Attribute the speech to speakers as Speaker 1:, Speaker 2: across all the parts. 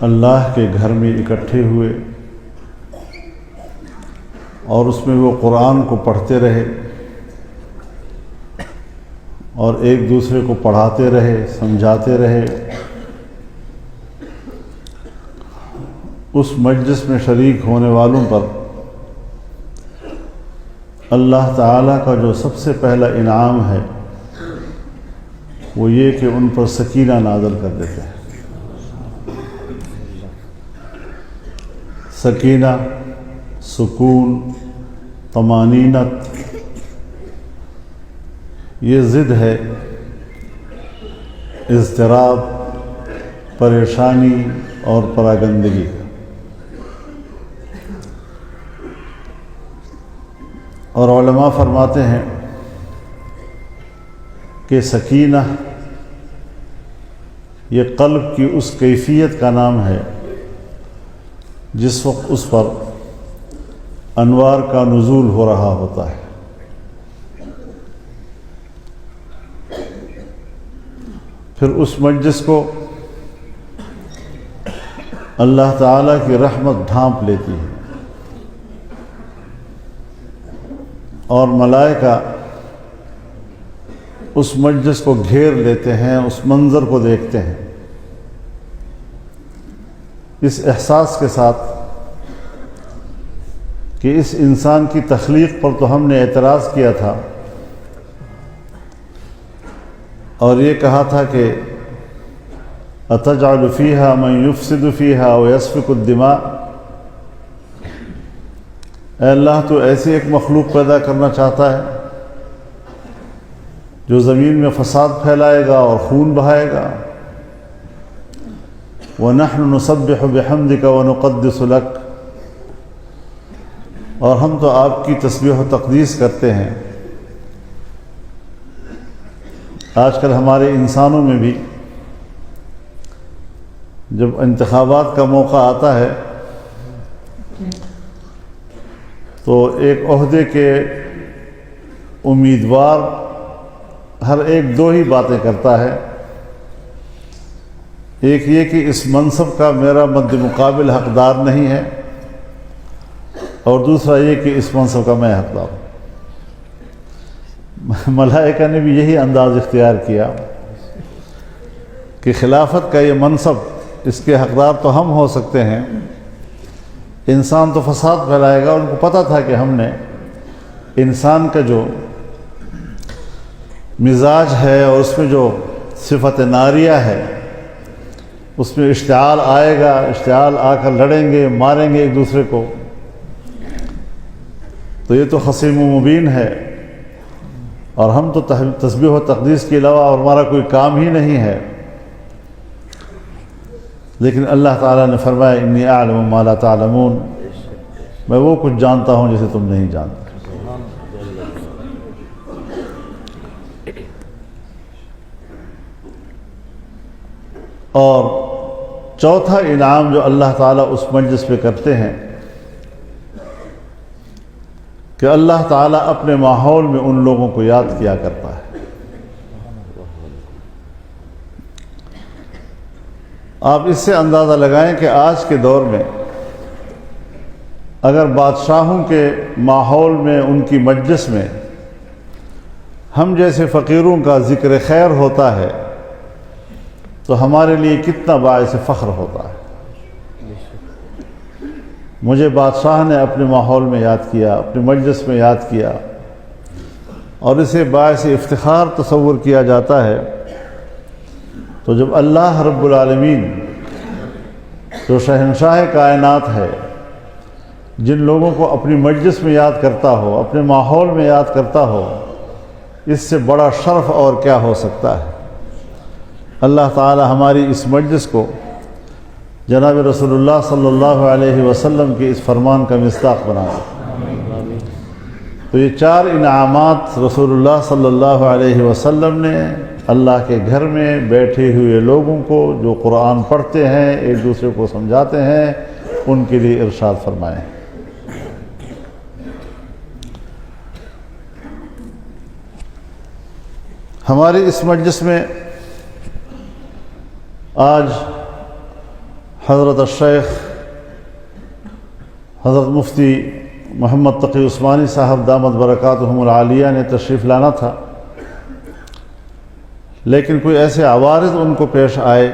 Speaker 1: اللہ کے گھر میں اکٹھے ہوئے اور اس میں وہ قرآن کو پڑھتے رہے اور ایک دوسرے کو پڑھاتے رہے، سمجھاتے رہے، اس مجلس میں شریک ہونے والوں پر اللہ تعالیٰ کا جو سب سے پہلا انعام ہے وہ یہ کہ ان پر سکینہ نازل کر دیتے ہیں۔ سکینہ، سکون، طمانینت، یہ ضد ہے اضطراب، پریشانی اور پراگندگی۔ اور علماء فرماتے ہیں کہ سکینہ یہ قلب کی اس کیفیت کا نام ہے جس وقت اس پر انوار کا نزول ہو رہا ہوتا ہے۔ پھر اس مجلس کو اللہ تعالیٰ کی رحمت ڈھانپ لیتی ہے اور ملائکہ اس مجلس کو گھیر لیتے ہیں، اس منظر کو دیکھتے ہیں، اس احساس کے ساتھ کہ اس انسان کی تخلیق پر تو ہم نے اعتراض کیا تھا اور یہ کہا تھا کہ أَتَجْعَلُ فِيهَا مَنْ يُفْسِدُ فِيهَا وَيَسْفِكُ الدِّمَاءَ، اے اللہ تو ایسی ایک مخلوق پیدا کرنا چاہتا ہے جو زمین میں فساد پھیلائے گا اور خون بہائے گا۔ وَنَحْنُ نُسَبِّحُ بِحَمْدِكَ وَنُقَدِّسُ لَكَ، اور ہم تو آپ کی تسبیح و تقدیس کرتے ہیں۔ آج کل ہمارے انسانوں میں بھی جب انتخابات کا موقع آتا ہے تو ایک عہدے کے امیدوار ہر ایک دو ہی باتیں کرتا ہے، ایک یہ کہ اس منصب کا میرا مد مقابل حقدار نہیں ہے، اور دوسرا یہ کہ اس منصب کا میں حقدار ہوں۔ ملائکہ نے بھی یہی انداز اختیار کیا کہ خلافت کا یہ منصب، اس کے حقدار تو ہم ہو سکتے ہیں، انسان تو فساد پھیلائے گا۔ ان کو پتہ تھا کہ ہم نے انسان کا جو مزاج ہے اور اس میں جو صفت ناریہ ہے اس میں اشتعال آئے گا، اشتعال آ کر لڑیں گے، ماریں گے ایک دوسرے کو، تو یہ تو خصیم و مبین ہے، اور ہم تو تسبیح و تقدیس کے علاوہ اور ہمارا کوئی کام ہی نہیں ہے۔ لیکن اللہ تعالیٰ نے فرمایا انی اعلم ما لا تعلمون، میں وہ کچھ جانتا ہوں جسے تم نہیں جانتے۔ اور چوتھا انعام جو اللہ تعالیٰ اس مجلس پہ کرتے ہیں کہ اللہ تعالیٰ اپنے ماحول میں ان لوگوں کو یاد کیا کرتا ہے۔ آپ اس سے اندازہ لگائیں کہ آج کے دور میں اگر بادشاہوں کے ماحول میں، ان کی مجلس میں ہم جیسے فقیروں کا ذکر خیر ہوتا ہے تو ہمارے لیے کتنا باعث فخر ہوتا ہے۔ مجھے بادشاہ نے اپنے ماحول میں یاد کیا، اپنے مجلس میں یاد کیا، اور اسے باعث افتخار تصور کیا جاتا ہے۔ تو جب اللہ رب العالمین جو شہنشاہ کائنات ہے، جن لوگوں کو اپنی مجلس میں یاد کرتا ہو، اپنے ماحول میں یاد کرتا ہو، اس سے بڑا شرف اور کیا ہو سکتا ہے۔ اللہ تعالی ہماری اس مجلس کو جناب رسول اللہ صلی اللہ علیہ وسلم کے اس فرمان کا مصداق بنائے۔ تو یہ چار انعامات رسول اللہ صلی اللہ علیہ وسلم نے اللہ کے گھر میں بیٹھے ہوئے لوگوں کو جو قرآن پڑھتے ہیں، ایک دوسرے کو سمجھاتے ہیں، ان کے لیے ارشاد فرمائے۔ ہماری اس مجلس میں آج حضرت الشیخ حضرت مفتی محمد تقی عثمانی صاحب دامت برکاتہم العالیہ نے تشریف لانا تھا، لیکن کوئی ایسے عوارض ان کو پیش آئے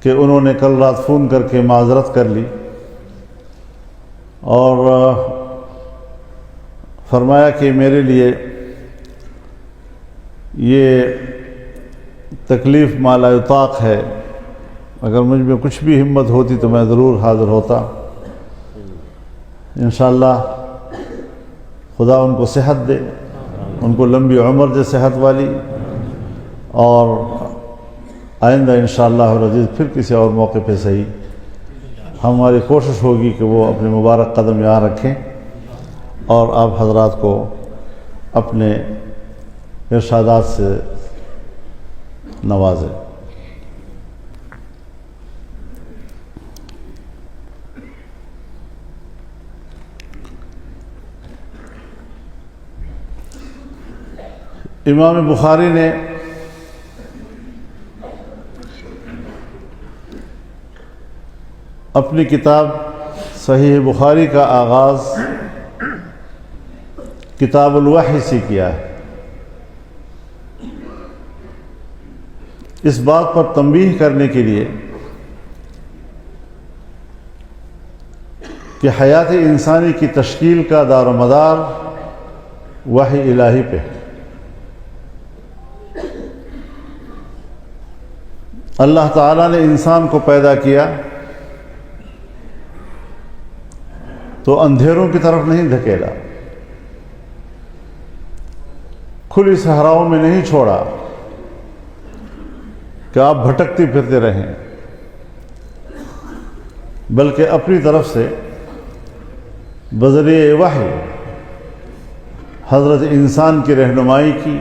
Speaker 1: کہ انہوں نے کل رات فون کر کے معذرت کر لی اور فرمایا کہ میرے لیے یہ تکلیف ما لا یطاق ہے، اگر مجھ میں کچھ بھی ہمت ہوتی تو میں ضرور حاضر ہوتا۔ انشاءاللہ خدا ان کو صحت دے، ان کو لمبی عمر دے صحت والی، اور آئندہ انشاءاللہ العزیز پھر کسی اور موقع پہ صحیح ہماری کوشش ہوگی کہ وہ اپنے مبارک قدم یہاں رکھیں اور آپ حضرات کو اپنے ارشادات سے نوازیں۔ امام بخاری نے اپنی کتاب صحیح بخاری کا آغاز کتاب الوحی سے کیا ہے۔ اس بات پر تنبیہ کرنے کے لیے کہ حیات انسانی کی تشکیل کا دار و مدار وحی الہی پہ ہے۔ اللہ تعالیٰ نے انسان کو پیدا کیا تو اندھیروں کی طرف نہیں دھکیلا، کھلی صحراؤں میں نہیں چھوڑا کہ آپ بھٹکتے پھرتے رہیں، بلکہ اپنی طرف سے بذریعہ وحی حضرت انسان کی رہنمائی کی،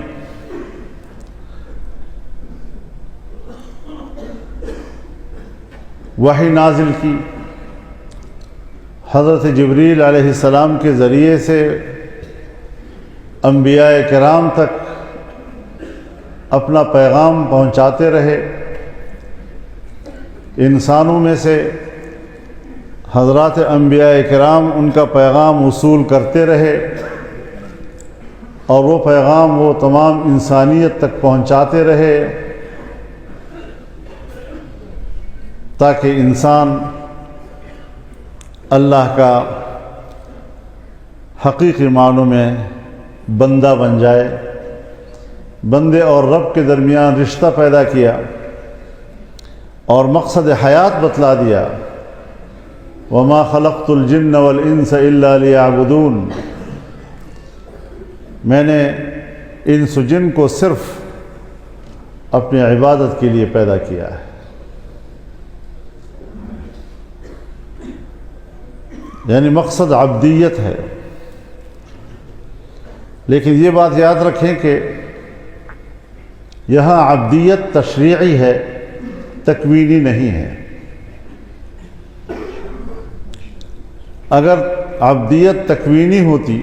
Speaker 1: وحی نازل کی، حضرت جبریل علیہ السلام کے ذریعے سے انبیاء کرام تک اپنا پیغام پہنچاتے رہے، انسانوں میں سے حضرات انبیاء کرام ان کا پیغام وصول کرتے رہے، اور وہ پیغام وہ تمام انسانیت تک پہنچاتے رہے تاکہ انسان اللہ کا حقیقی معنوں میں بندہ بن جائے، بندے اور رب کے درمیان رشتہ پیدا کیا اور مقصد حیات بتلا دیا۔ وما خلقت الجن والانس الا لیعبدون، میں نے انس و جن کو صرف اپنی عبادت کے لیے پیدا کیا ہے۔ یعنی مقصد عبدیت ہے، لیکن یہ بات یاد رکھیں کہ یہاں عبدیت تشریعی ہے، تکوینی نہیں ہے۔ اگر عبدیت تکوینی ہوتی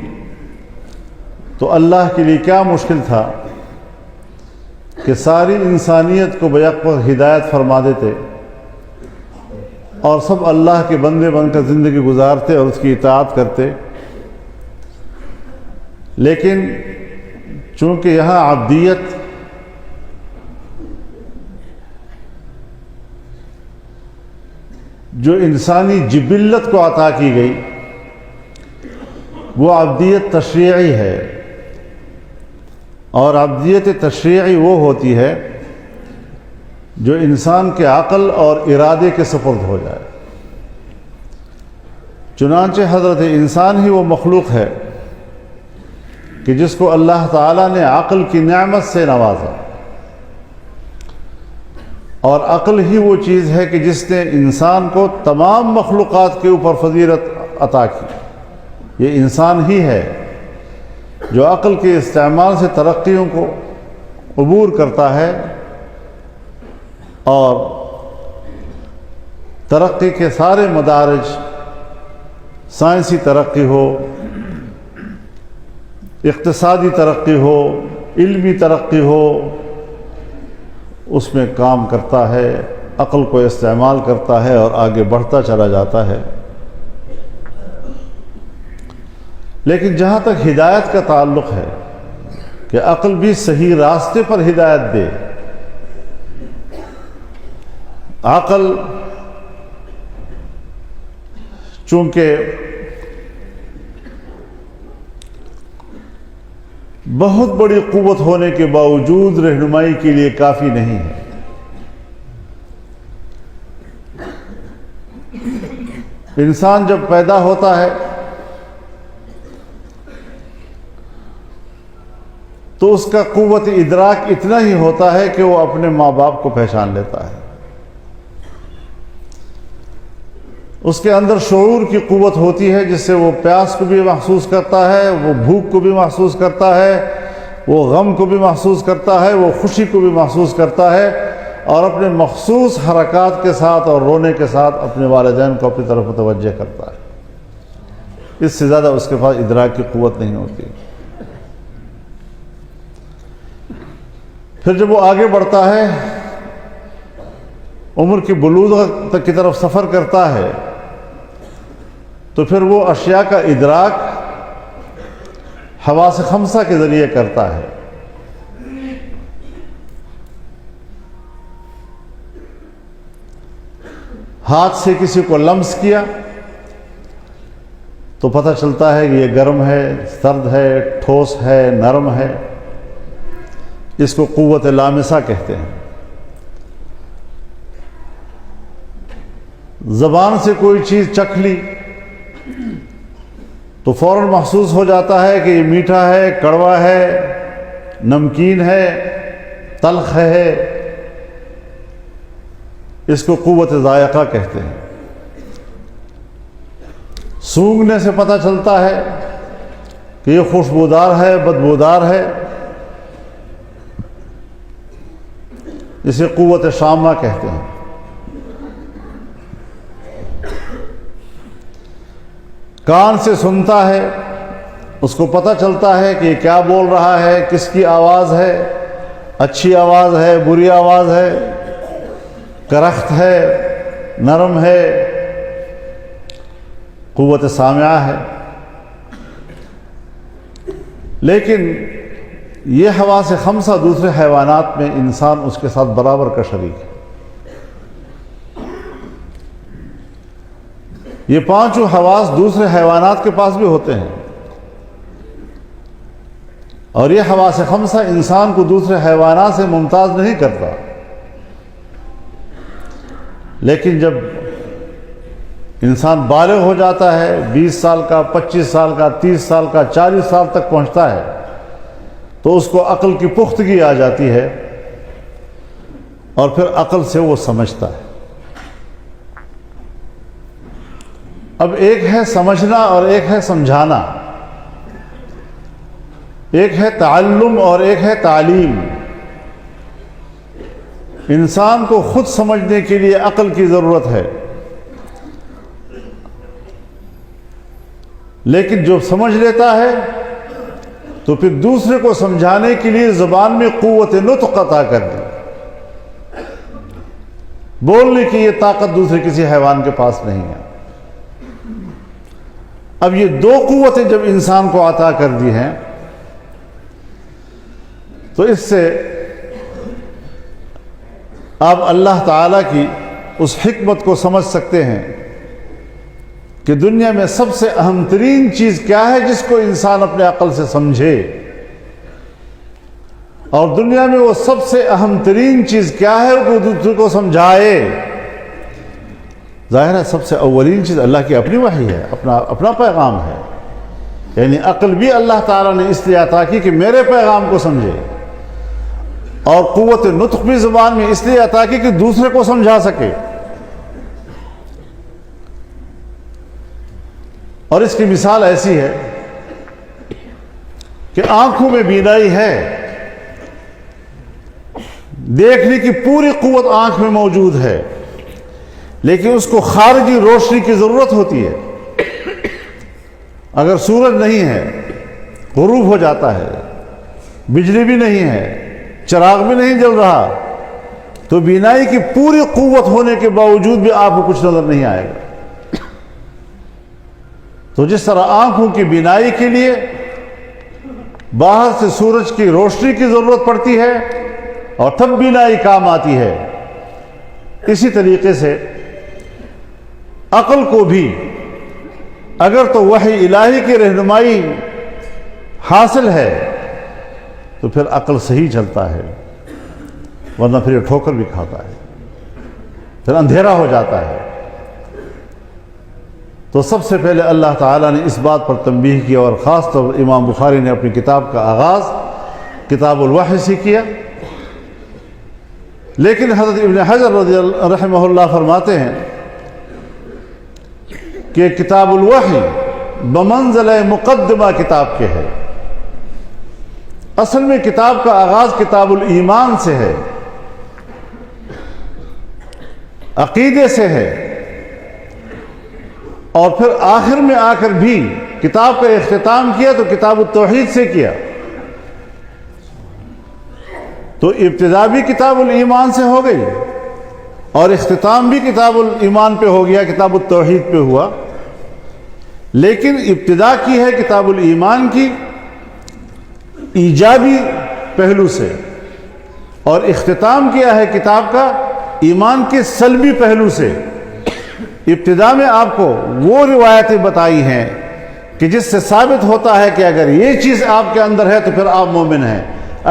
Speaker 1: تو اللہ کے لیے کیا مشکل تھا کہ ساری انسانیت کو بیک وقت ہدایت فرما دیتے اور سب اللہ کے بندے بن کر زندگی گزارتے اور اس کی اطاعت کرتے۔ لیکن چونکہ یہاں عبدیت جو انسانی جبلت کو عطا کی گئی، وہ عبدیت تشریعی ہے، اور عبدیت تشریعی وہ ہوتی ہے جو انسان کے عقل اور ارادے کے سپرد ہو جائے۔ چنانچہ حضرت انسان ہی وہ مخلوق ہے کہ جس کو اللہ تعالیٰ نے عقل کی نعمت سے نوازا، اور عقل ہی وہ چیز ہے کہ جس نے انسان کو تمام مخلوقات کے اوپر فضیلت عطا کی۔ یہ انسان ہی ہے جو عقل کے استعمال سے ترقیوں کو عبور کرتا ہے، اور ترقی کے سارے مدارج، سائنسی ترقی ہو، اقتصادی ترقی ہو، علمی ترقی ہو، اس میں کام کرتا ہے عقل کو استعمال کرتا ہے اور آگے بڑھتا چلا جاتا ہے۔ لیکن جہاں تک ہدایت کا تعلق ہے کہ عقل بھی صحیح راستے پر ہدایت دے، عقل چونکہ بہت بڑی قوت ہونے کے باوجود رہنمائی کے لیے کافی نہیں ہے۔ انسان جب پیدا ہوتا ہے تو اس کا قوت ادراک اتنا ہی ہوتا ہے کہ وہ اپنے ماں باپ کو پہچان لیتا ہے۔ اس کے اندر شعور کی قوت ہوتی ہے جس سے وہ پیاس کو بھی محسوس کرتا ہے، وہ بھوک کو بھی محسوس کرتا ہے، وہ غم کو بھی محسوس کرتا ہے، وہ خوشی کو بھی محسوس کرتا ہے، اور اپنے مخصوص حرکات کے ساتھ اور رونے کے ساتھ اپنے والدین کو اپنی طرف متوجہ کرتا ہے۔ اس سے زیادہ اس کے پاس ادراک کی قوت نہیں ہوتی۔ پھر جب وہ آگے بڑھتا ہے، عمر کی بلوغ کی طرف سفر کرتا ہے، تو پھر وہ اشیاء کا ادراک حواس خمسہ کے ذریعے کرتا ہے۔ ہاتھ سے کسی کو لمس کیا تو پتہ چلتا ہے کہ یہ گرم ہے، سرد ہے، ٹھوس ہے، نرم ہے۔ اس کو قوت لامسہ کہتے ہیں۔ زبان سے کوئی چیز چکھ لی تو فوراً محسوس ہو جاتا ہے کہ یہ میٹھا ہے، کڑوا ہے، نمکین ہے، تلخ ہے۔ اس کو قوت ذائقہ کہتے ہیں۔ سونگھنے سے پتہ چلتا ہے کہ یہ خوشبودار ہے، بدبودار ہے۔ اسے قوت شامہ کہتے ہیں۔ کان سے سنتا ہے، اس کو پتہ چلتا ہے کہ یہ کیا بول رہا ہے، کس کی آواز ہے، اچھی آواز ہے، بری آواز ہے، کرخت ہے، نرم ہے، قوت سامعہ ہے۔ لیکن یہ حواس خمسہ دوسرے حیوانات میں انسان اس کے ساتھ برابر کا شریک ہے۔ یہ پانچوں حواس دوسرے حیوانات کے پاس بھی ہوتے ہیں، اور یہ حواس خمسہ انسان کو دوسرے حیوانات سے ممتاز نہیں کرتا۔ لیکن جب انسان بالغ ہو جاتا ہے، 20 سال کا، 25 سال کا، 30 سال کا، 40 سال تک پہنچتا ہے، تو اس کو عقل کی پختگی آ جاتی ہے، اور پھر عقل سے وہ سمجھتا ہے۔ اب ایک ہے سمجھنا اور ایک ہے سمجھانا، ایک ہے تعلم اور ایک ہے تعلیم۔ انسان کو خود سمجھنے کے لیے عقل کی ضرورت ہے، لیکن جو سمجھ لیتا ہے تو پھر دوسرے کو سمجھانے کے لیے زبان میں قوت نطق عطا کر دی۔ بولنے کی یہ طاقت دوسرے کسی حیوان کے پاس نہیں ہے۔ اب یہ دو قوتیں جب انسان کو عطا کر دی ہیں تو اس سے آپ اللہ تعالیٰ کی اس حکمت کو سمجھ سکتے ہیں کہ دنیا میں سب سے اہم ترین چیز کیا ہے جس کو انسان اپنے عقل سے سمجھے، اور دنیا میں وہ سب سے اہم ترین چیز کیا ہے وہ دوسرے کو سمجھائے۔ ظاہر ہے سب سے اولین چیز اللہ کی اپنی وحی ہے، اپنا پیغام ہے۔ یعنی عقل بھی اللہ تعالیٰ نے اس لیے عطا کی کہ میرے پیغام کو سمجھے، اور قوت نطق بھی زبان میں اس لیے عطا کی کہ دوسرے کو سمجھا سکے۔ اور اس کی مثال ایسی ہے کہ آنکھوں میں بینائی ہے، دیکھنے کی پوری قوت آنکھ میں موجود ہے، لیکن اس کو خارجی روشنی کی ضرورت ہوتی ہے۔ اگر سورج نہیں ہے، غروب ہو جاتا ہے، بجلی بھی نہیں ہے، چراغ بھی نہیں جل رہا، تو بینائی کی پوری قوت ہونے کے باوجود بھی آپ کو کچھ نظر نہیں آئے گا۔ تو جس طرح آنکھوں کی بینائی کے لیے باہر سے سورج کی روشنی کی ضرورت پڑتی ہے اور تب بینائی کام آتی ہے، اسی طریقے سے عقل کو بھی اگر تو وحی الہی کی رہنمائی حاصل ہے تو پھر عقل صحیح چلتا ہے، ورنہ پھر یہ ٹھوکر بھی کھاتا ہے، پھر اندھیرا ہو جاتا ہے۔ تو سب سے پہلے اللہ تعالیٰ نے اس بات پر تنبیہ کیا، اور خاص طور پر امام بخاری نے اپنی کتاب کا آغاز کتاب الوحی سے کیا۔ لیکن حضرت ابن حجر رحمہ اللہ فرماتے ہیں کہ کتاب الوحی بمنزلہ مقدمہ کتاب کے ہے۔ اصل میں کتاب کا آغاز کتاب الایمان سے ہے، عقیدے سے ہے، اور پھر آخر میں آ کر بھی کتاب کا اختتام کیا تو کتاب التوحید سے کیا۔ تو ابتدا بھی کتاب الایمان سے ہو گئی اور اختتام بھی کتاب الایمان پہ ہو گیا، کتاب التوحید پہ ہوا۔ لیکن ابتدا کی ہے کتاب الایمان کی ایجابی پہلو سے، اور اختتام کیا ہے کتاب کا ایمان کے سلبی پہلو سے۔ ابتدا میں آپ کو وہ روایتیں بتائی ہیں کہ جس سے ثابت ہوتا ہے کہ اگر یہ چیز آپ کے اندر ہے تو پھر آپ مومن ہیں،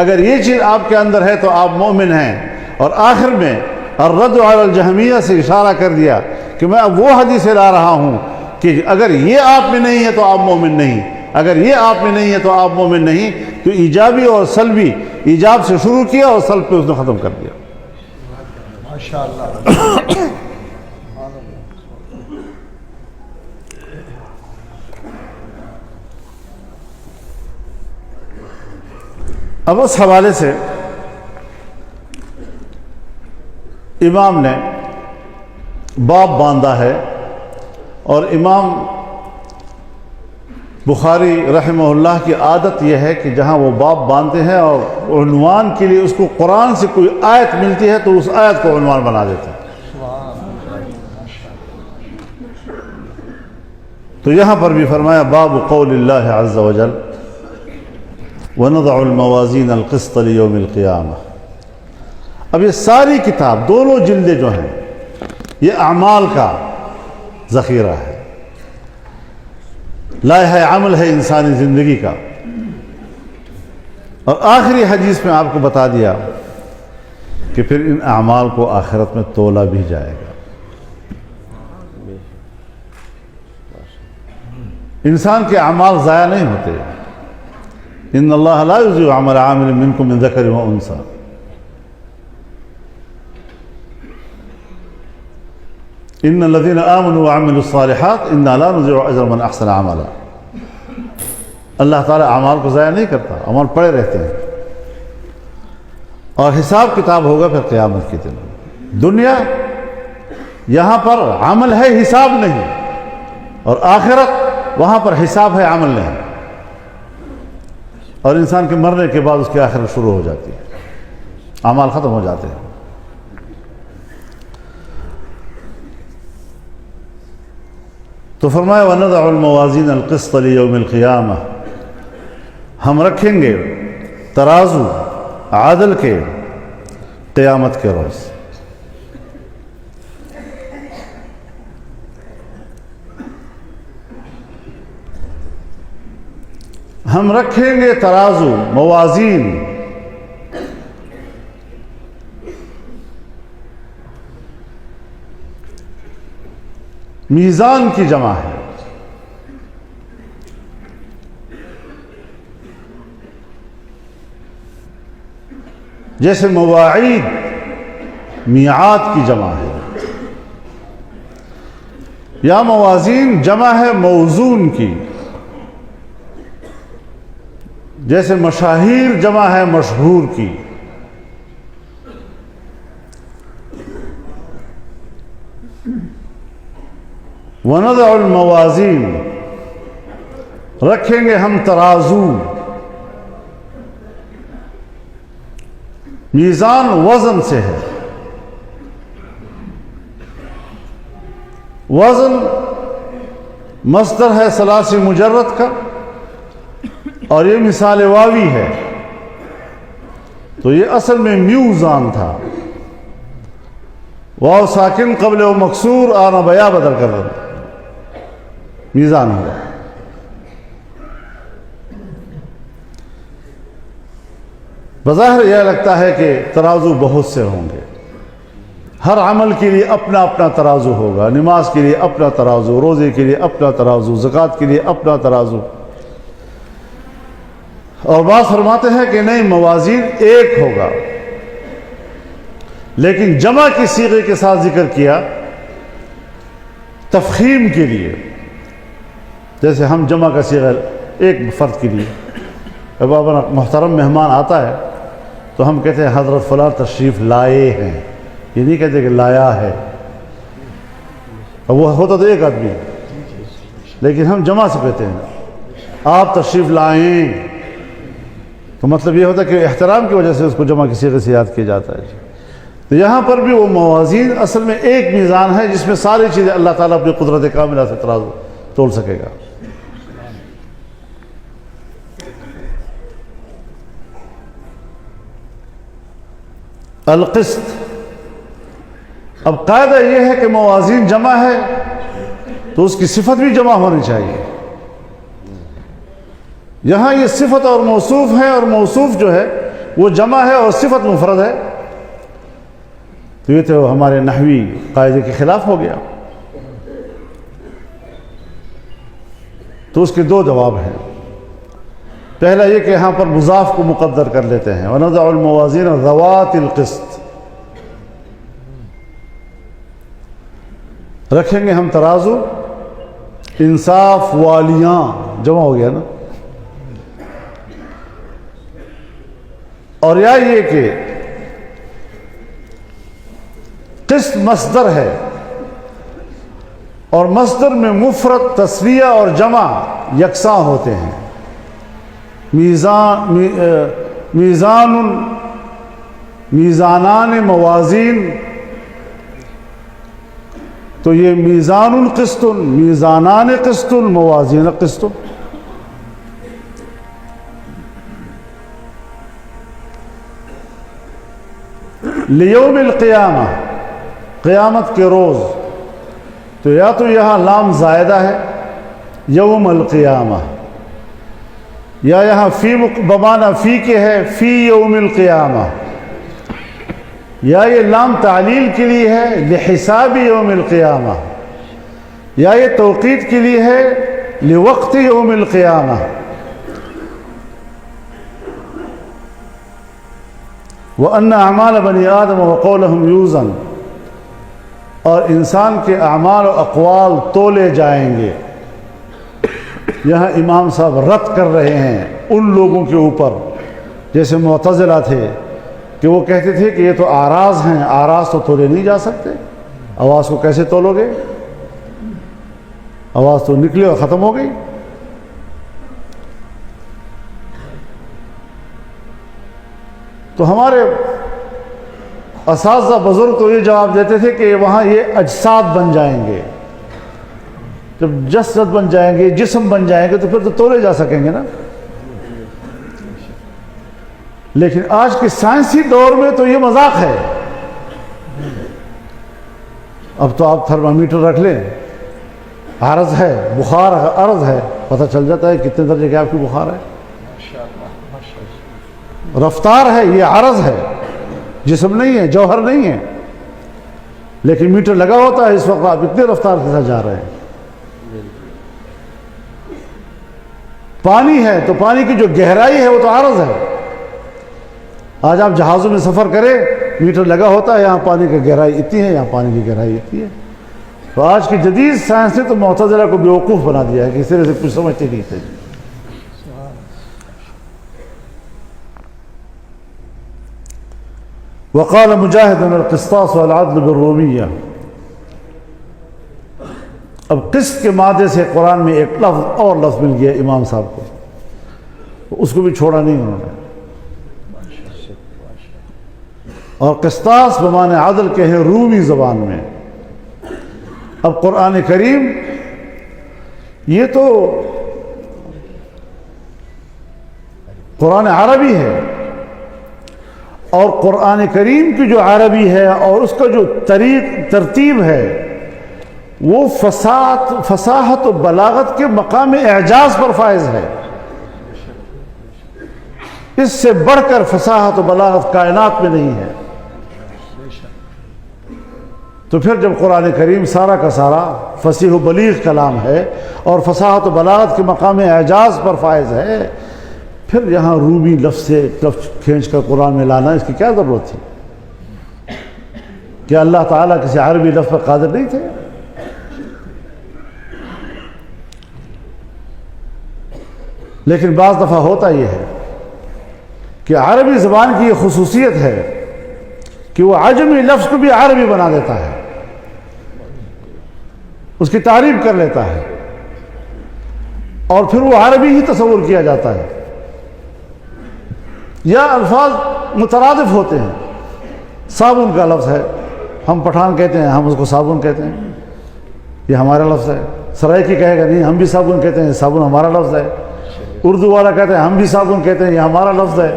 Speaker 1: اگر یہ چیز آپ کے اندر ہے تو آپ مومن ہیں، اور آخر میں الرد علی الجہمیہ سے اشارہ کر دیا کہ میں اب وہ حدیثیں لا رہا ہوں کہ اگر یہ آپ میں نہیں ہے تو آپ مومن نہیں، اگر یہ آپ میں نہیں ہے تو آپ مومن نہیں۔ تو ایجابی اور سلبی، ایجاب سے شروع کیا اور سلب پہ اس نے ختم کر دیا۔
Speaker 2: ماشاءاللہ۔
Speaker 1: اب اس حوالے سے امام نے باب باندھا ہے، اور امام بخاری رحمہ اللہ کی عادت یہ ہے کہ جہاں وہ باب باندھتے ہیں اور عنوان کے لیے اس کو قرآن سے کوئی آیت ملتی ہے تو اس آیت کو عنوان بنا دیتے ہیں۔ تو یہاں پر بھی فرمایا باب قول اللہ عز وجل وَنَضَعُ الْمَوَازِينَ الْقِسْطَ لِيَوْمِ الْقِيَامَةِ۔ اب یہ ساری کتاب، دونوں جلدیں جو ہیں، یہ اعمال کا ذخیرہ ہے، لائحہ عمل ہے انسانی زندگی کا۔ اور آخری حدیث میں آپ کو بتا دیا کہ پھر ان اعمال کو آخرت میں تولا بھی جائے گا۔ انسان کے اعمال ضائع نہیں ہوتے۔ ان اللہ لا یضیع عمل عامل منکم من ذکر و انثی۔ ان الذین آمنوا وعملوا الصالحات انا لا نضيع اجر من احسن عملا۔ اللہ تعالیٰ اعمال کو ضائع نہیں کرتا، عمل پڑے رہتے ہیں، اور حساب کتاب ہوگا پھر قیامت کے دن۔ دنیا یہاں پر عمل ہے، حساب نہیں، اور آخرت وہاں پر حساب ہے، عمل نہیں۔ اور انسان کے مرنے کے بعد اس کی آخرت شروع ہو جاتی ہے، اعمال ختم ہو جاتے ہیں۔ تو فرمایا وَنَضَعُ الْمَوَازِينَ الْقِسْطَ لِيَوْمِ الْقِيَامَةِ، ہم رکھیں گے ترازو عادل کے قیامت کے روز۔ ہم رکھیں گے ترازو، موازین، میزان کی جمع ہے۔ جیسے مواعید میعاد کی جمع ہے، یا موازین جمع ہے موزون کی، جیسے مشاہیر جمع ہے مشہور کی۔ وَنَضَعُ الْمَوَازِينَ، رکھیں گے ہم ترازو، میزان وزن سے ہے، وزن مصدر ہے ثلاثی مجرد کا، اور یہ مثال واوی ہے، تو یہ اصل میں میوزان تھا، واو ساکن قبل و مکسور آنا بیا بدل کر رہا، میزان ہوا۔ بظاہر یہ لگتا ہے کہ ترازو بہت سے ہوں گے، ہر عمل کے لیے اپنا اپنا ترازو ہوگا، نماز کے لیے اپنا ترازو، روزے کے لیے اپنا ترازو، زکوٰۃ کے لیے اپنا ترازو، اور بعض فرماتے ہیں کہ نہیں، موازین ایک ہوگا، لیکن جمع کی صیغے کے ساتھ ذکر کیا تفخیم کے لیے، جیسے ہم جمع کا صیغہ ایک فرد کے لیے، اب اپنا محترم مہمان آتا ہے تو ہم کہتے ہیں حضرت فلاں تشریف لائے ہیں، یہ نہیں کہتے کہ لایا ہے، اب وہ ہوتا تو ایک آدمی، لیکن ہم جمع سے کہتے ہیں آپ تشریف لائیں، تو مطلب یہ ہوتا ہے کہ احترام کی وجہ سے اس کو جمع کی صیغے سے یاد کیا جاتا ہے۔ تو یہاں پر بھی وہ موازین اصل میں ایک میزان ہے جس میں ساری چیزیں اللہ تعالیٰ اپنی قدرت کاملہ سے ترازو تول سکے گا۔ القسط، اب قاعدہ یہ ہے کہ موازین جمع ہے تو اس کی صفت بھی جمع ہونی چاہیے۔ یہاں یہ صفت اور موصوف ہے، اور موصوف جو ہے وہ جمع ہے اور صفت مفرد ہے، تو یہ تو ہمارے نحوی قاعدے کے خلاف ہو گیا۔ تو اس کے دو جواب ہیں۔ پہلا یہ کہ یہاں پر مضاف کو مقدر کر لیتے ہیں، وَنَضَعُ الْمَوَازِينَ ذَوَاتِ الْقِسْطِ، رکھیں گے ہم ترازو انصاف والیاں، جمع ہو گیا نا، اور یا یہ کہ قسط مصدر ہے، اور مصدر میں مفرد، تسویہ اور جمع یکساں ہوتے ہیں۔ میزانان موازین، تو یہ میزان قسط، میزانان قسط، موازین قسط۔ لیوم القیامہ، قیامت کے روز، تو یا تو یہاں لام زائدہ ہے یوم القیامہ، یا یہاں فی بمعنی فی کے ہے فی یوم القیامہ، یا یہ لام تعلیل کے لیے ہے لحساب یوم القیامہ، یا یہ توقید کے لیے ہے لوقت یوم القیامہ۔ وَأَنَّ أَعْمَالَ بَنِي آدَمَ وَقَوْلَهُمْ يُوزَنُ، اور انسان کے اعمال و اقوال تولے جائیں گے۔ یہاں امام صاحب رد کر رہے ہیں ان لوگوں کے اوپر جیسے معتزلہ تھے کہ وہ کہتے تھے کہ یہ تو آراز ہیں، آراز تو تولے نہیں جا سکتے، آواز کو کیسے تولو گے، آواز تو نکلی اور ختم ہو گئی۔ تو ہمارے اساتذہ بزرگ تو یہ جواب دیتے تھے کہ وہاں یہ اجساد بن جائیں گے، جب جسد بن جائیں گے، جسم بن جائیں گے، تو پھر تو تولے جا سکیں گے نا۔ لیکن آج کے سائنسی دور میں تو یہ مذاق ہے۔ اب تو آپ تھرمامیٹر رکھ لیں، عرض ہے، بخار عرض ہے، پتہ چل جاتا ہے کتنے درجے کے آپ کی بخار ہے۔ رفتار ہے، یہ عرض ہے، جسم نہیں ہے، جوہر نہیں ہے، لیکن میٹر لگا ہوتا ہے، اس وقت آپ اتنے رفتار کے ساتھ جا رہے ہیں۔ پانی ہے تو پانی کی جو گہرائی ہے وہ تو عرض ہے۔ آج آپ جہازوں میں سفر کریں، میٹر لگا ہوتا ہے، یہاں پانی کی گہرائی اتنی ہے، یہاں پانی کی گہرائی اتنی ہے۔ تو آج کی جدید سائنس نے تو معتزلہ کو بیوقوف بنا دیا ہے کہ اس طرح سے کچھ سمجھتے نہیں تھے۔ وقال مجاہد القسطاس والعدل بالرومیہ، اب قسط کے مادے سے قرآن میں ایک لفظ اور لفظ مل گیا امام صاحب کو، اس کو بھی چھوڑا نہیں انہوں نے۔ اور قسطاس بمعنی عدل کے ہیں رومی زبان میں، اب قرآن کریم یہ تو قرآن عربی ہے، اور قرآن کریم کی جو عربی ہے اور اس کا جو ترتیب ہے وہ فصاحت و بلاغت کے مقام اعجاز پر فائز ہے۔ اس سے بڑھ کر فصاحت و بلاغت کائنات میں نہیں ہے۔ تو پھر جب قرآن کریم سارا کا سارا فصیح و بلیغ کلام ہے اور فصاحت و بلاغت کے مقام اعجاز پر فائز ہے، پھر یہاں رومی لفظ سے لفظ کھینچ کر قرآن میں لانا اس کی کیا ضرورت تھی؟ کیا اللہ تعالیٰ کسی عربی لفظ پر قادر نہیں تھے؟ لیکن بعض دفعہ ہوتا یہ ہے کہ عربی زبان کی یہ خصوصیت ہے کہ وہ عجمی لفظ کو بھی عربی بنا دیتا ہے، اس کی تعریف کر لیتا ہے، اور پھر وہ عربی ہی تصور کیا جاتا ہے، یا الفاظ مترادف ہوتے ہیں۔ صابن کا لفظ ہے، ہم پٹھان کہتے ہیں، ہم اس کو صابن کہتے ہیں، یہ ہمارا لفظ ہے۔ سرائکی کہے گا نہیں، ہم بھی صابن کہتے ہیں، صابن ہمارا لفظ ہے۔ اردو والا کہتے ہیں ہم بھی صابن کہتے ہیں، یہ ہمارا لفظ ہے۔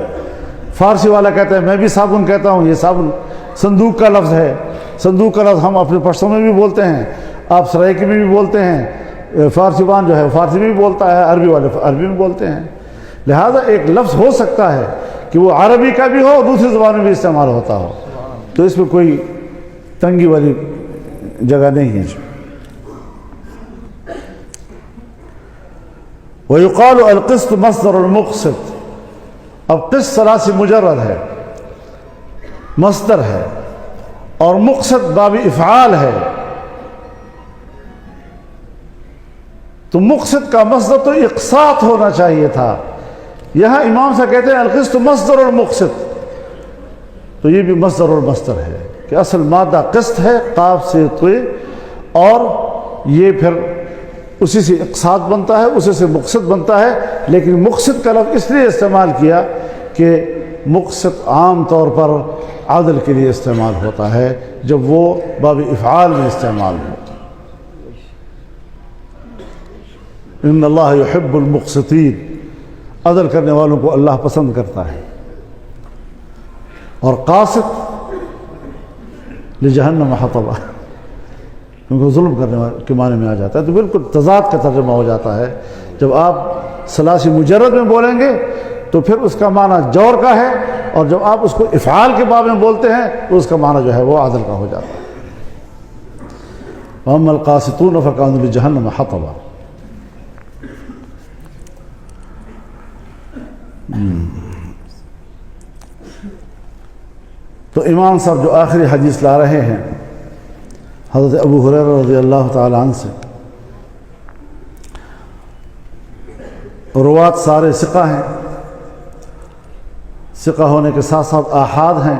Speaker 1: فارسی والا کہتے ہیں میں بھی صابن کہتا ہوں، یہ صابن۔ صندوق کا لفظ ہے، صندوق کا لفظ ہم اپنے پشتوں میں بھی بولتے ہیں، آپ سرائکی میں بھی بولتے ہیں، فارسی وان جو ہے فارسی میں بھی بولتا ہے، عربی والے عربی میں بولتے ہیں۔ لہذا ایک لفظ ہو سکتا ہے کہ وہ عربی کا بھی ہو اور دوسری زبان میں بھی استعمال ہوتا ہو، تو اس میں کوئی تنگی والی جگہ نہیں ہے۔ وَيُقَالُ الْقِسْطُ مَصْدَرُ الْمُقْسِطِ، اب قسط ثلاثی مجرد ہے، مصدر ہے، اور مقسط باب افعال ہے، تو مقسط کا مصدر تو اقساط ہونا چاہیے تھا۔ یہاں امام سے کہتے ہیں القسط مصدر المقسط، تو یہ بھی مصدر المصدر ہے کہ اصل مادہ قسط ہے، قاف سے توئے، اور یہ پھر اسی سے اقساط بنتا ہے، اسی سے مقسط بنتا ہے۔ لیکن مقسط کا لفظ اس لیے استعمال کیا کہ مقسط عام طور پر عدل کے لیے استعمال ہوتا ہے جب وہ باب افعال میں استعمال ہو۔ ان اللہ یحب المقسطین، عدل کرنے والوں کو اللہ پسند کرتا ہے۔ اور قاسط لجہنم حطبہ، کیونکہ ظلم کرنے والے کے معنی میں آ جاتا ہے، تو بالکل تضاد کا ترجمہ ہو جاتا ہے۔ جب آپ ثلاثی مجرد میں بولیں گے تو پھر اس کا معنی جور کا ہے، اور جب آپ اس کو افعال کے باب میں بولتے ہیں تو اس کا معنی جو ہے وہ عدل کا ہو جاتا ہے۔ وَأَمَّا الْقَاسِطُونَ فَكَانُوا لِجَهَنَّمَ حَطَبًا۔ تو امام صاحب جو آخری حدیث لا رہے ہیں حضرت ابو ہریرہ رضی اللہ تعالی عنہ سے، روات سارے ثقہ ہیں، ثقہ ہونے کے ساتھ ساتھ آحاد ہیں،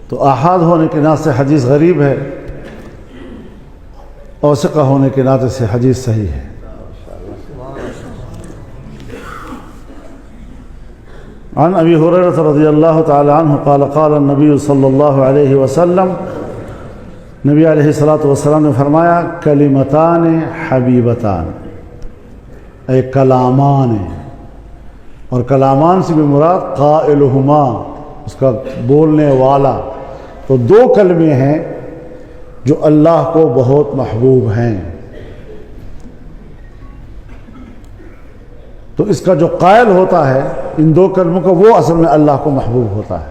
Speaker 1: تو آحاد ہونے کے ناطے سے حدیث غریب ہے، اور ثقہ ہونے کے ناطے سے حدیث صحیح ہے۔ عن ابی ہریرہ رضی اللہ تعالی عنہ قال قال النبی صلی اللہ علیہ وسلم، نبی علیہ الصلوۃ والسلام نے فرمایا کلمتان حبیبتان، اے کلامان، اور کلامان سے بھی مراد قائلہما، اس کا بولنے والا، تو دو کلمے ہیں جو اللہ کو بہت محبوب ہیں۔ تو اس کا جو قائل ہوتا ہے ان دو کلموں کا، وہ اصل میں اللہ کو محبوب ہوتا ہے۔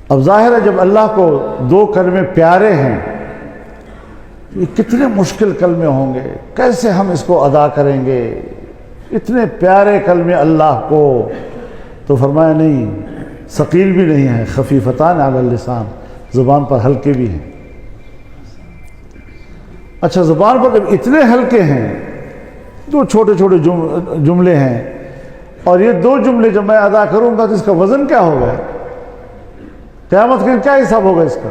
Speaker 1: اب ظاہر ہے جب اللہ کو دو کلمے پیارے ہیں، یہ کتنے مشکل کلمے ہوں گے، کیسے ہم اس کو ادا کریں گے، اتنے پیارے کلمے اللہ کو، تو فرمایا نہیں، ثقیل بھی نہیں ہے، خفیفتان علی اللسان، زبان پر ہلکے بھی ہیں۔ اچھا، زبان پر جب اتنے ہلکے ہیں، دو چھوٹے چھوٹے جملے ہیں، اور یہ دو جملے جب میں ادا کروں گا تو اس کا وزن کیا ہوگا، قیامت کا کیا حساب ہوگا اس کا؟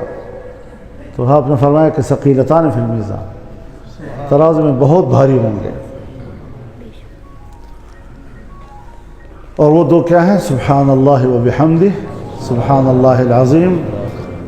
Speaker 1: تو آپ نے فرمایا کہ ثقیلتان فی المیزان، ترازو میں بہت بھاری ہوں گے۔ اور وہ دو کیا ہیں؟ سبحان اللہ و بحمدہ، سبحان اللہ العظیم،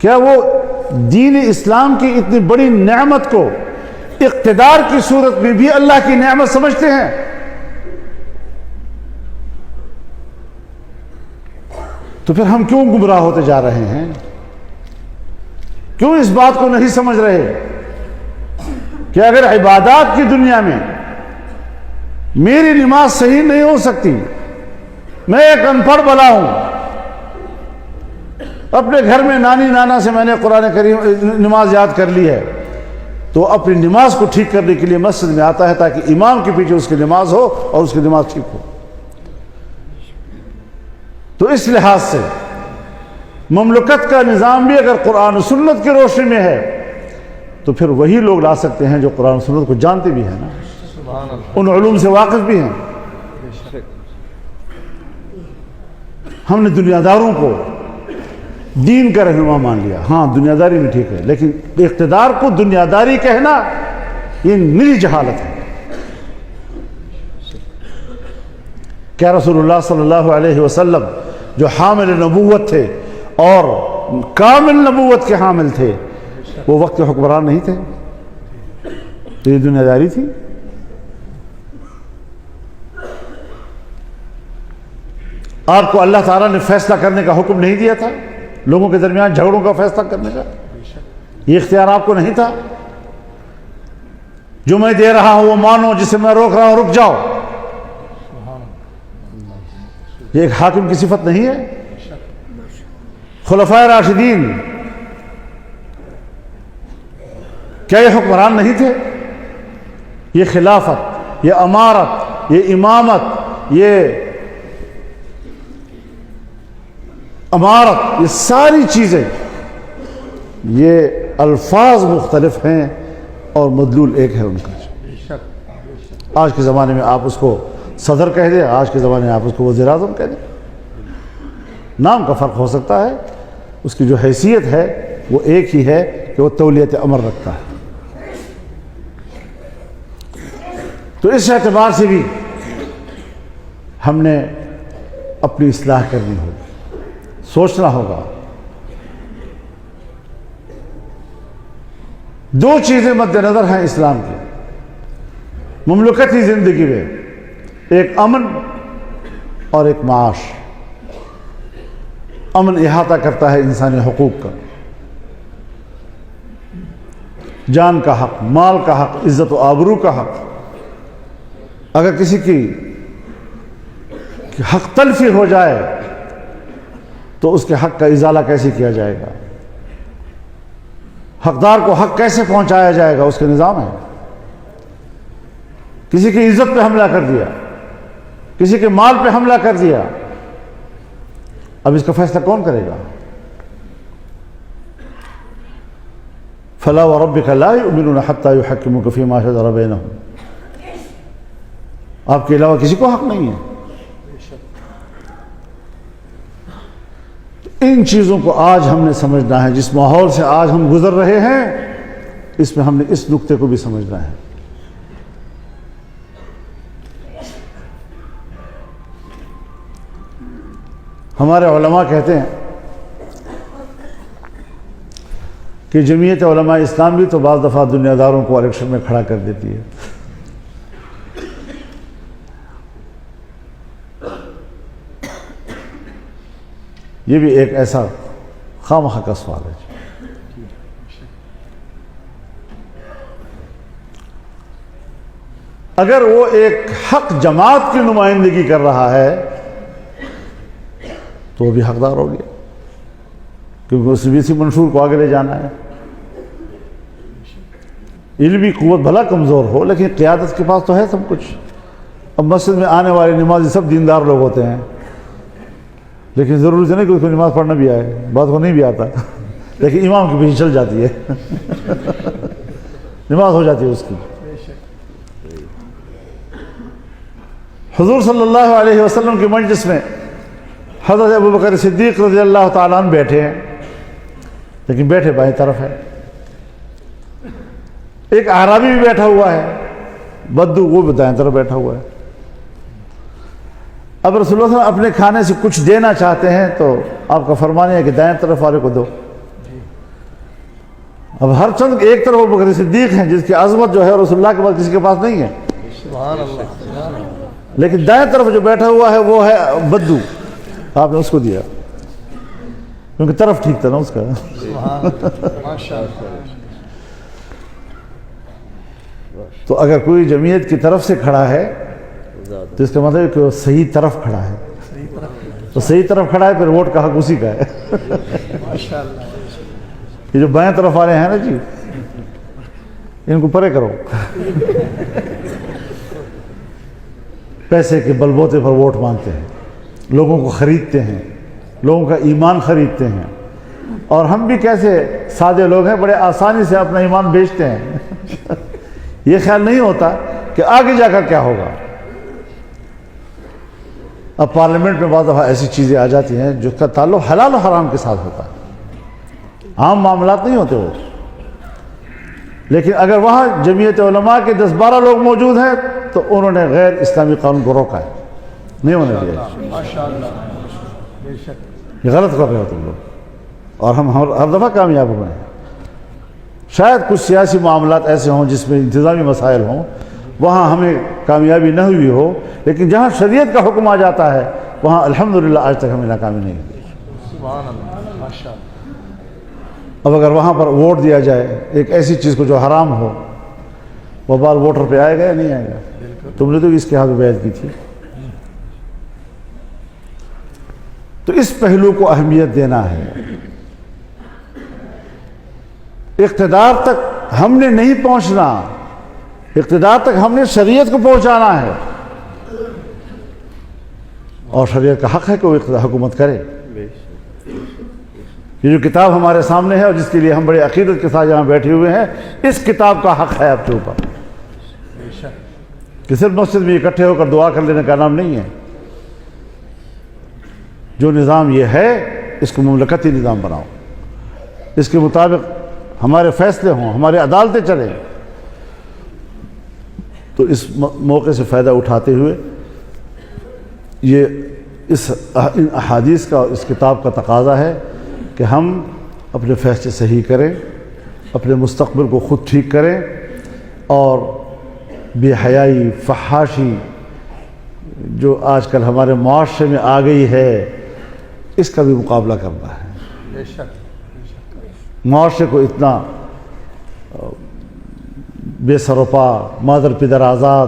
Speaker 1: کیا وہ دین اسلام کی اتنی بڑی نعمت کو اقتدار کی صورت میں بھی اللہ کی نعمت سمجھتے ہیں؟ تو پھر ہم کیوں گمراہ ہوتے جا رہے ہیں؟ کیوں اس بات کو نہیں سمجھ رہے کہ اگر عبادات کی دنیا میں میری نماز صحیح نہیں ہو سکتی، میں ایک ان پڑھ بلا ہوں، اپنے گھر میں نانی نانا سے میں نے قرآن کریم نماز یاد کر لی ہے، تو اپنی نماز کو ٹھیک کرنے کے لیے مسجد میں آتا ہے تاکہ امام کے پیچھے اس کی نماز ہو اور اس کی نماز ٹھیک ہو۔ تو اس لحاظ سے مملکت کا نظام بھی اگر قرآن و سنت کی روشنی میں ہے تو پھر وہی لوگ لا سکتے ہیں جو قرآن و سنت کو جانتے بھی ہیں نا، ان علوم سے واقف بھی ہیں۔ ہم نے دنیا داروں کو دین کا رہنما مان لیا، ہاں دنیا داری میں ٹھیک ہے، لیکن اقتدار کو دنیا داری کہنا یہ نری جہالت ہے۔ کیا رسول اللہ صلی اللہ علیہ وسلم جو حامل نبوت تھے اور کامل نبوت کے حامل تھے، وہ وقت کے حکمران نہیں تھے؟ تو یہ دنیا داری تھی۔ آپ کو اللہ تعالیٰ نے فیصلہ کرنے کا حکم نہیں دیا تھا، لوگوں کے درمیان جھگڑوں کا فیصلہ کرنے کا یہ اختیار آپ کو نہیں تھا؟ جو میں دے رہا ہوں وہ مانو، جسے میں روک رہا ہوں رک جاؤ، یہ ایک حاکم کی صفت نہیں ہے؟ خلفائے راشدین کیا یہ حکمران نہیں تھے؟ یہ خلافت، یہ امارت، یہ امامت، یہ امارت، یہ ساری چیزیں، یہ الفاظ مختلف ہیں اور مدلول ایک ہے ان کا۔ آج کے زمانے میں آپ اس کو صدر کہہ دیں، آج کے زمانے میں آپ اس کو وزیر اعظم کہہ دیں، نام کا فرق ہو سکتا ہے، اس کی جو حیثیت ہے وہ ایک ہی ہے کہ وہ تولیت امر رکھتا ہے۔ تو اس اعتبار سے بھی ہم نے اپنی اصلاح کرنی ہوگی، سوچنا ہوگا۔ دو چیزیں مد نظر ہیں اسلام کی مملکتی زندگی میں، ایک امن اور ایک معاش۔ امن احاطہ کرتا ہے انسانی حقوق کا، جان کا حق، مال کا حق، عزت و آبرو کا حق۔ اگر کسی کی حق تلفی ہو جائے تو اس کے حق کا ازالہ کیسے کیا جائے گا، حقدار کو حق کیسے پہنچایا جائے گا، اس کے نظام ہے۔ کسی کی عزت پہ حملہ کر دیا، کسی کے مال پہ حملہ کر دیا، اب اس کا فیصلہ کون کرے گا؟ فَلَا وَرَبِّكَ لَا يُؤْمِنُونَ حَتَّى يُحَكِّمُوكَ فِيمَا شَجَرَ بَيْنَهُمْ۔ آپ کے علاوہ کسی کو حق نہیں ہے۔ ان چیزوں کو آج ہم نے سمجھنا ہے، جس ماحول سے آج ہم گزر رہے ہیں اس میں ہم نے اس نقطے کو بھی سمجھنا ہے۔ ہمارے علماء کہتے ہیں کہ جمعیت علماء اسلام بھی تو بعض دفعہ دنیا داروں کو الیکشن میں کھڑا کر دیتی ہے۔ یہ بھی ایک ایسا خواہ کا سوال ہے۔ اگر وہ ایک حق جماعت کی نمائندگی کر رہا ہے تو وہ بھی حقدار ہو گیا، کیونکہ اس نے بھی اسی منشور کو آگے لے جانا ہے۔ علمی قوت بھلا کمزور ہو لیکن قیادت کے پاس تو ہے سب کچھ۔ اب مسجد میں آنے والے نمازی سب دیندار لوگ ہوتے ہیں، لیکن ضروری نہیں کہ اس کو نماز پڑھنا بھی آئے، بعض کو نہیں بھی آتا، لیکن امام کے پیچھے چل جاتی ہے نماز ہو جاتی ہے اس کی۔ حضور صلی اللہ علیہ وسلم کی مجلس میں حضرت ابوبکر صدیق رضی اللہ تعالیٰ عنہ بیٹھے ہیں، لیکن بیٹھے بائیں طرف ہے۔ ایک اعرابی بھی بیٹھا ہوا ہے، بدو، وہ بھی دائیں طرف بیٹھا ہوا ہے۔ اب رسول اللہ صلی اللہ علیہ وسلم اپنے کھانے سے کچھ دینا چاہتے ہیں تو آپ کا فرمان ہے کہ دائیں طرف والے کو دو، اب ہر چند ایک طرف ابوبکر صدیق ہیں جس کی عظمت جو ہے رسول اللہ کے بعد کسی کے پاس نہیں ہے،
Speaker 2: سبحان اللہ،
Speaker 1: لیکن دائیں طرف جو بیٹھا ہوا ہے وہ ہے بدو، آپ نے اس کو دیا کیونکہ طرف ٹھیک تھا نا اس کا۔
Speaker 2: سبحان اللہ، ماشاء اللہ۔
Speaker 1: تو اگر کوئی جمعیت کی طرف سے کھڑا ہے تو اس کا مطلب ہے کہ وہ صحیح طرف کھڑا ہے، تو صحیح طرف کھڑا ہے پھر ووٹ کا حق اسی کا ہے۔
Speaker 2: ماشاء اللہ،
Speaker 1: یہ جو بائیں طرف والے ہیں نا جی، ان کو پرے کرو، پیسے کے بلبوتے پر ووٹ مانگتے ہیں، لوگوں کو خریدتے ہیں، لوگوں کا ایمان خریدتے ہیں، اور ہم بھی کیسے سادے لوگ ہیں، بڑے آسانی سے اپنا ایمان بیچتے ہیں۔ یہ خیال نہیں ہوتا کہ آگے جا کر کیا ہوگا۔ اب پارلیمنٹ میں بعض دفعہ ایسی چیزیں آ جاتی ہیں جس کا تعلق حلال و حرام کے ساتھ ہوتا ہے، عام معاملات نہیں ہوتے وہ، لیکن اگر وہاں جمعیت علماء کے 10-12 لوگ موجود ہیں تو انہوں نے غیر اسلامی قانون کو روکا ہے، نہیں ہونے دیا۔
Speaker 2: ماشاء اللہ، بے شک،
Speaker 1: یہ غلط کر رہے ہو تم لوگ، اور ہم ہر دفعہ کامیاب ہوئے ہیں۔ شاید کچھ سیاسی معاملات ایسے ہوں جس میں انتظامی مسائل ہوں، وہاں ہمیں کامیابی نہ ہوئی ہو، لیکن جہاں شریعت کا حکم آ جاتا ہے وہاں الحمدللہ آج تک ہمیں ناکامی نہیں ہوئی۔
Speaker 2: سبحان اللہ، ماشاء اللہ۔
Speaker 1: اب اگر وہاں پر ووٹ دیا جائے ایک ایسی چیز کو جو حرام ہو، وہ بال ووٹر پہ آئے گا یا نہیں آئے گا؟ تم نے تو اس کے حق بیعت کی تھی۔ تو اس پہلو کو اہمیت دینا ہے۔ اقتدار تک ہم نے نہیں پہنچنا، اقتدار تک ہم نے شریعت کو پہنچانا ہے، اور شریعت کا حق ہے کہ وہ حکومت کرے۔ یہ جو کتاب ہمارے سامنے ہے اور جس کے لیے ہم بڑے عقیدت کے ساتھ یہاں بیٹھے ہوئے ہیں، اس کتاب کا حق ہے آپ کے اوپر، کہ صرف مسجد میں اکٹھے ہو کر دعا کر لینے کا نام نہیں ہے۔ جو نظام یہ ہے اس کو مملکتی نظام بناؤ، اس کے مطابق ہمارے فیصلے ہوں، ہماری عدالتیں چلیں۔ تو اس موقع سے فائدہ اٹھاتے ہوئے یہ ان احادیث کا اور اس کتاب کا تقاضا ہے کہ ہم اپنے فیصلے صحیح کریں، اپنے مستقبل کو خود ٹھیک کریں، اور بے حیائی، فحاشی جو آج کل ہمارے معاشرے میں آ گئی ہے، اس کا بھی مقابلہ کرنا ہے۔
Speaker 2: بے شک،
Speaker 1: معاشرے کو اتنا بے سروپا، مادر پدر آزاد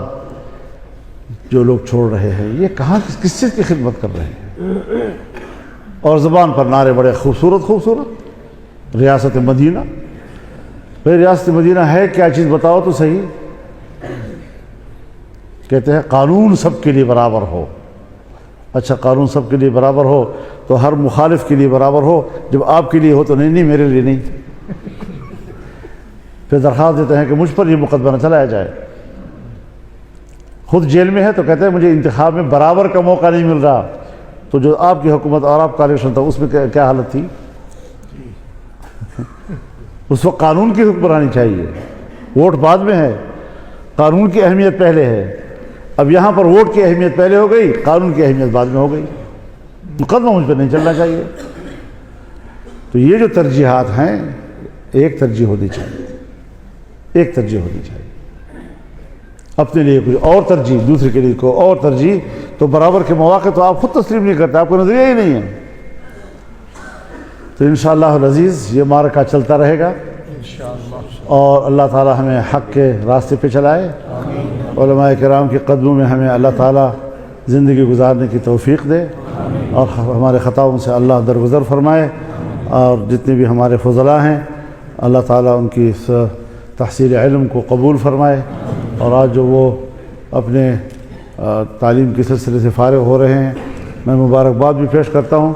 Speaker 1: جو لوگ چھوڑ رہے ہیں، یہ کہاں کس چیز کی خدمت کر رہے ہیں؟ اور زبان پر نعرے بڑے خوبصورت خوبصورت، ریاست مدینہ، بھائی ریاست مدینہ ہے کیا چیز بتاؤ تو صحیح۔ کہتے ہیں قانون سب کے لیے برابر ہو۔ اچھا قانون سب کے لیے برابر ہو تو ہر مخالف کے لیے برابر ہو، جب آپ کے لیے ہو تو نہیں میرے لیے نہیں۔ پھر درخواست دیتے ہیں کہ مجھ پر یہ مقدمہ نہ چلایا جائے۔ خود جیل میں ہے تو کہتے ہیں مجھے انتخاب میں برابر کا موقع نہیں مل رہا، تو جو آپ کی حکومت اور آپ کا الیکشن تھا اس میں کیا حالت تھی؟ اس وقت قانون کی حکمرانی چاہیے، ووٹ بعد میں ہے، قانون کی اہمیت پہلے ہے۔ اب یہاں پر ووٹ کی اہمیت پہلے ہو گئی، قانون کی اہمیت بعد میں ہو گئی، مقدمہ مجھ پہ نہیں چلنا چاہیے۔ تو یہ جو ترجیحات ہیں، ایک ترجیح ہونی چاہیے، ایک ترجیح ہونی چاہیے، اپنے لیے کوئی اور ترجیح، دوسرے کے لیے کوئی اور ترجیح، تو برابر کے مواقع تو آپ خود تسلیم نہیں کرتے، آپ کو نظریہ ہی نہیں ہے۔ تو انشاءاللہ العزیز یہ معرکہ چلتا رہے گا، اور اللہ تعالی ہمیں حق کے راستے پہ چلائے، علماء کرام کے قدموں میں ہمیں اللہ تعالی زندگی گزارنے کی توفیق دے، اور ہمارے خطاؤں سے اللہ درگزر فرمائے، اور جتنے بھی ہمارے فضلاء ہیں اللہ تعالیٰ ان کی اس تحصیل علم کو قبول فرمائے، اور آج جو وہ اپنے تعلیم کے سلسلے سے فارغ ہو رہے ہیں، میں مبارکباد بھی پیش کرتا ہوں،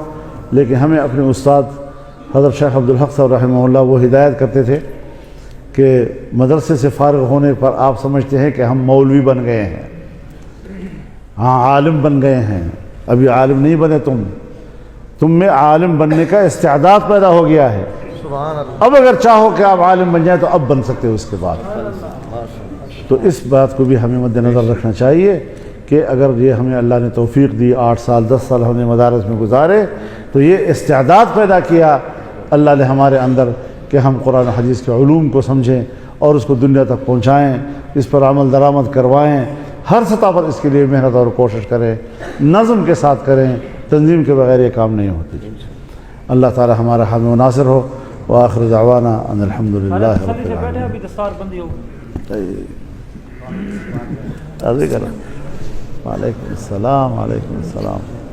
Speaker 1: لیکن ہمیں اپنے استاد حضرت شیخ عبدالحق صاحب رحمہ اللہ وہ ہدایت کرتے تھے کہ مدرسے سے فارغ ہونے پر آپ سمجھتے ہیں کہ ہم مولوی بن گئے ہیں، ہاں عالم بن گئے ہیں، ابھی عالم نہیں بنے، تم میں عالم بننے کا استعداد پیدا ہو گیا ہے،
Speaker 2: سبحان اللہ،
Speaker 1: اب اگر چاہو کہ آپ عالم بن جائیں تو اب بن سکتے ہو اس کے بعد۔ تو اس بات کو بھی ہمیں مد نظر رکھنا چاہیے کہ اگر یہ ہمیں اللہ نے توفیق دی، 8 سال 10 سال ہم نے مدارس میں گزارے، تو یہ استعداد پیدا کیا اللہ نے ہمارے اندر کہ ہم قرآن و حدیث کے علوم کو سمجھیں اور اس کو دنیا تک پہنچائیں، اس پر عمل درآمد کروائیں، ہر سطح پر اس کے لیے محنت اور کوشش کریں، نظم کے ساتھ کریں، تنظیم کے بغیر یہ کام نہیں ہوتی۔ اللہ تعالی ہمارا حامی و ناصر ہو۔ وآخر دعوانا ان الحمدللہ رب العالمین۔ وعلیکم السلام، وعلیکم السلام۔